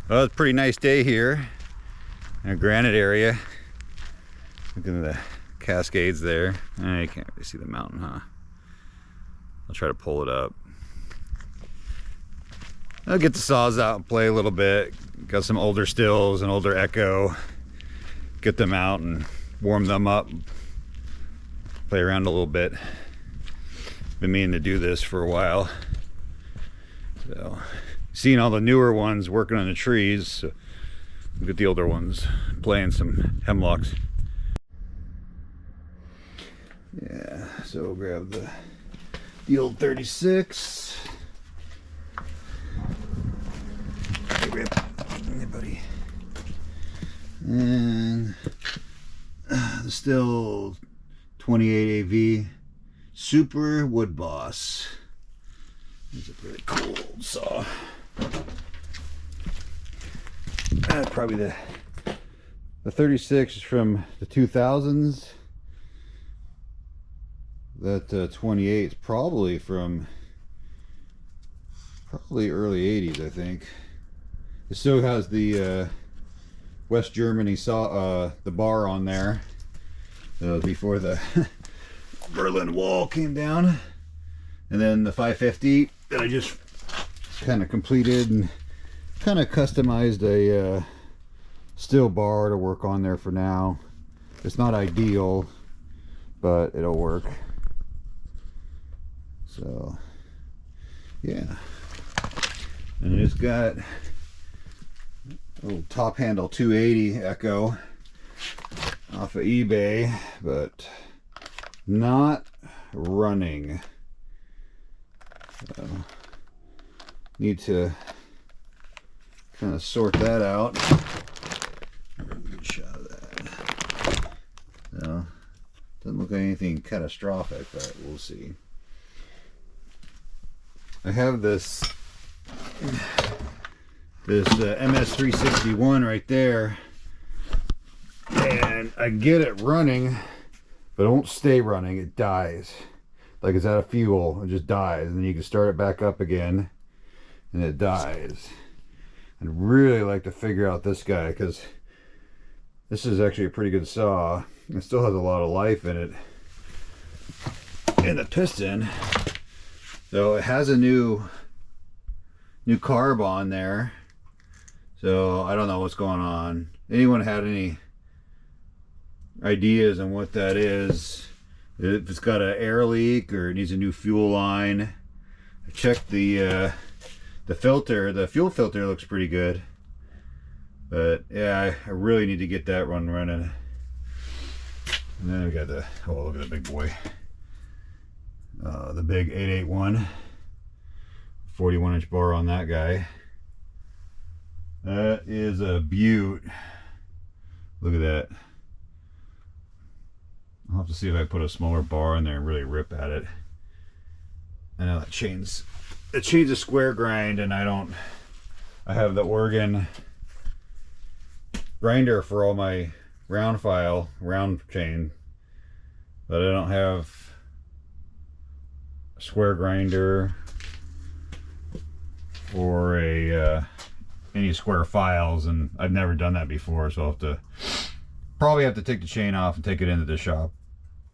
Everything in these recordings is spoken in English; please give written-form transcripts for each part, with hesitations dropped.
Well, it's a pretty nice day here in a granite area. Look at the cascades there. You can't really see the mountain, huh? I'll try to pull it up. I'll get the saws out and play a little bit. Got some older stills and older Echo. Get them out and warm them up. Play around a little bit. Been meaning to do this for a while. So, seeing all the newer ones working on the trees. So look at the older ones playing some hemlocks. Yeah, so we'll grab the old 36. Hey, Rip. Hey, buddy. And the Stihl 28 AV Super Wood Boss. It's a pretty cool old saw. Probably the 36 is from the 2000s. That 28 is probably from early 80s, I think. It still has the West Germany saw, the bar on there. Before the Berlin Wall came down. And then the 550 that I just kind of completed and kind of customized a Stihl bar to work on there for now. It's not ideal, but it'll work. So yeah, and it's got a little top handle 280 Echo off of eBay, but not running. Need to kind of sort that out. Good shot of that. No, doesn't look like anything catastrophic, but we'll see. I have this MS361 right there, and I get it running, but it won't stay running. It dies. Like it's out of fuel, it just dies, and then you can start it back up again and it dies. I'd really like to figure out this guy, because this is actually a pretty good saw. It still has a lot of life in it, in the piston. So it has a new carb on there, so I don't know what's going on. Anyone had any ideas on what that is? If it's got an air leak or it needs a new fuel line. I checked the filter. The fuel filter looks pretty good, but yeah, I really need to get that running. And then we got the, oh, look at the big boy, the big 881 41-inch bar on that guy. That is a beaut. Look at that. I'll have to see if I put a smaller bar in there and really rip at it. I know it chains a square grind, and I have the Oregon grinder for all my round chain, but I don't have a square grinder or any square files, and I've never done that before, so I'll probably have to take the chain off and take it into the shop,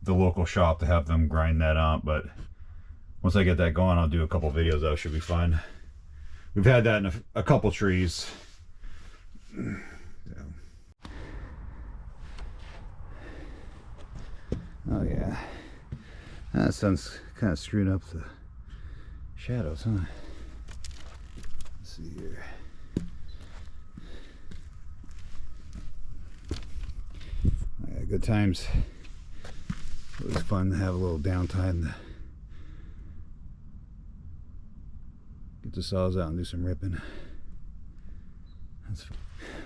the local shop, to have them grind that up. But once I get that going, I'll do a couple videos. That should be fun. We've had that in a couple trees. So. Oh yeah, that sun's kind of screwing up the shadows, huh? Let's see here. Yeah, good times. It was fun to have a little downtime. Get the saws out and do some ripping. That's fun.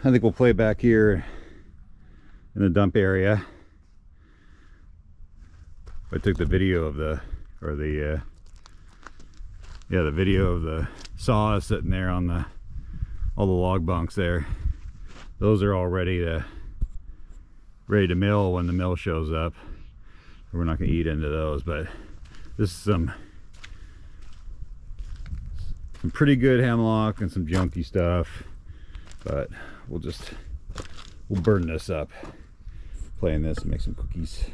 I think we'll play back here in the dump area. I took the video of the video of the saw sitting there on all the log bunks there. Those are all ready to mill when the mill shows up. We're not going to eat into those, but this is some pretty good hemlock and some junky stuff. But we'll burn this up. Playing this and make some cookies.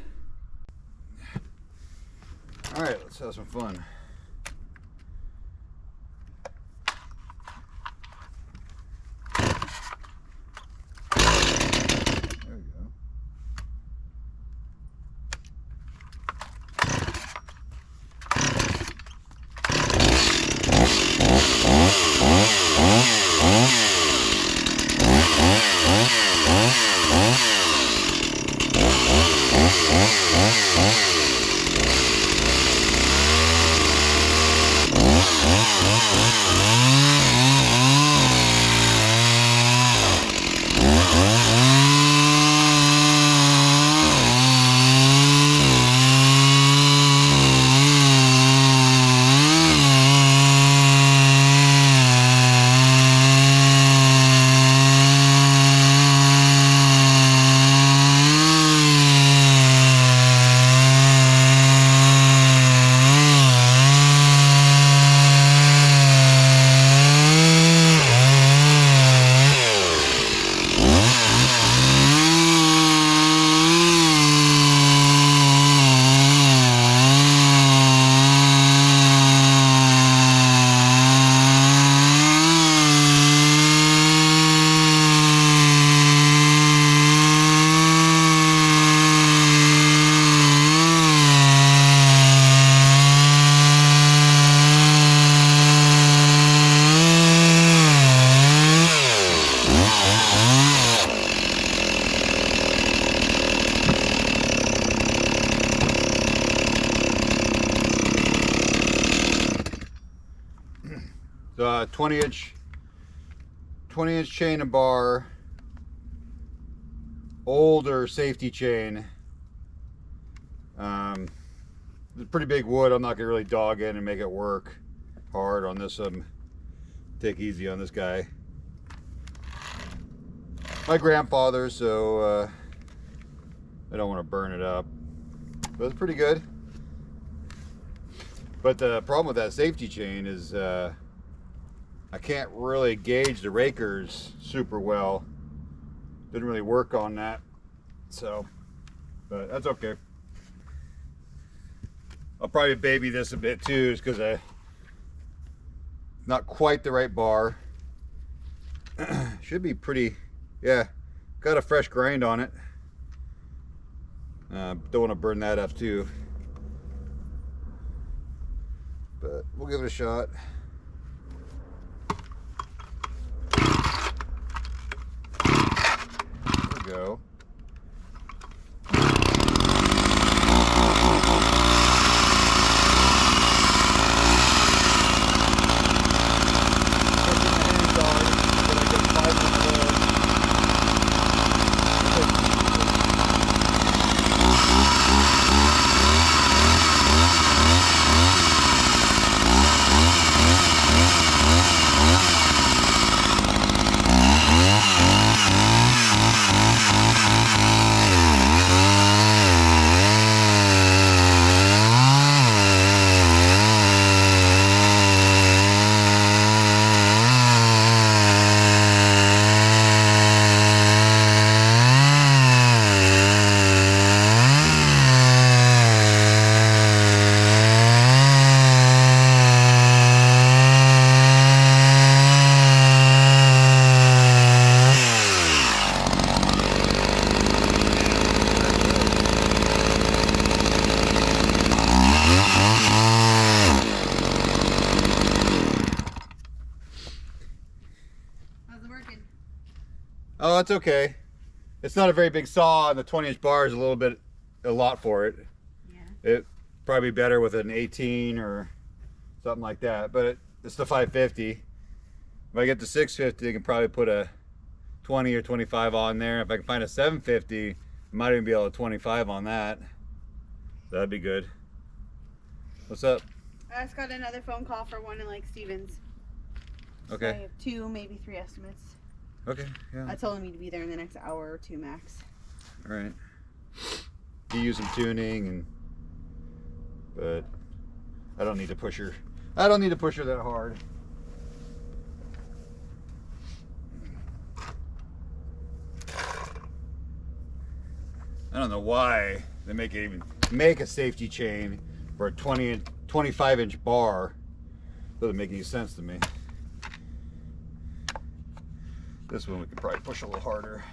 All right, let's have some fun. There we go. The 20-inch chain and bar, older safety chain. It's pretty big wood. I'm not gonna really dog in and make it work hard on this. Take easy on this guy. My grandfather, so I don't want to burn it up. But it's pretty good. But the problem with that safety chain is I can't really gauge the rakers super well. Didn't really work on that, so, but that's okay. I'll probably baby this a bit too, just because not quite the right bar. Should be pretty, yeah, got a fresh grind on it. Don't want to burn that up too, but we'll give it a shot. There we go. Oh, that's okay. It's not a very big saw, and the 20-inch bar is a lot for it. Yeah. It probably better with an 18 or something like that, but it's the 550. If I get the 650, I can probably put a 20 or 25 on there. If I can find a 750, I might even be able to 25 on that. That'd be good. What's up? I just got another phone call for one in Lake Stevens. Okay. So I have 2, maybe 3 estimates. Okay, yeah. I told him to be there in the next hour or 2 max. All right. You use some tuning, but I don't need to push her. I don't need to push her that hard. don't know why they even make a safety chain for a 25-inch bar. Doesn't make any sense to me. This one we could probably push a little harder.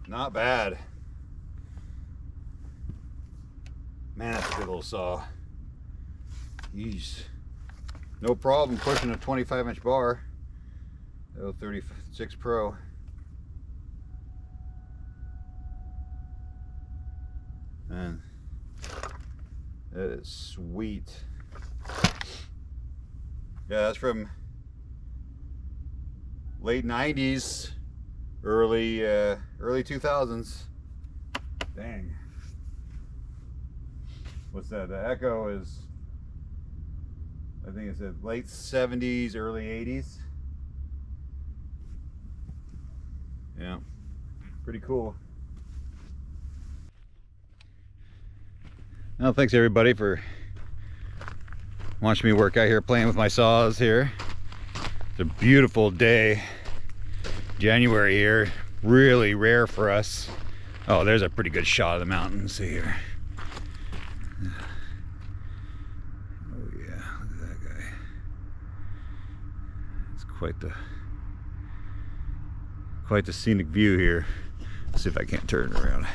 Not bad. Man, that's a good little saw. Jeez. No problem pushing a 25-inch bar. L36 Pro. Man, that is sweet. Yeah, that's from late 90s, early 2000s. Dang. What's that? The Echo is, I think it's late 70s, early 80s. Yeah, pretty cool. Well, thanks everybody for watching me work out here, playing with my saws here. It's a beautiful day. January here, really rare for us. Oh, there's a pretty good shot of the mountain. See here. Oh yeah, look at that guy. It's quite the scenic view here. Let's see if I can't turn it around.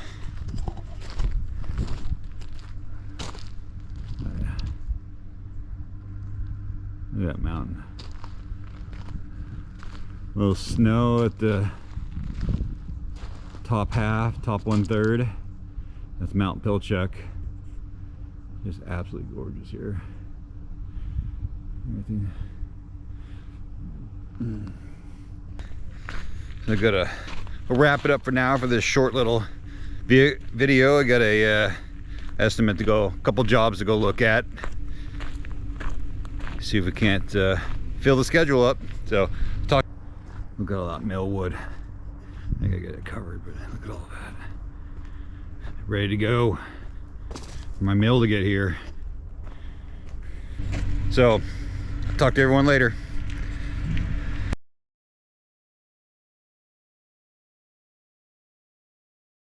Look at that mountain. A little snow at the top half, top 1/3. That's Mount Pilchuck. Just absolutely gorgeous here. Everything. I gotta wrap it up for now for this short little video. I got a estimate to go, a couple jobs to go look at. See if we can't fill the schedule up. So talk. We've got all that millwood. I think I get it covered, but look at all that. Ready to go for my mill to get here. So talk to everyone later.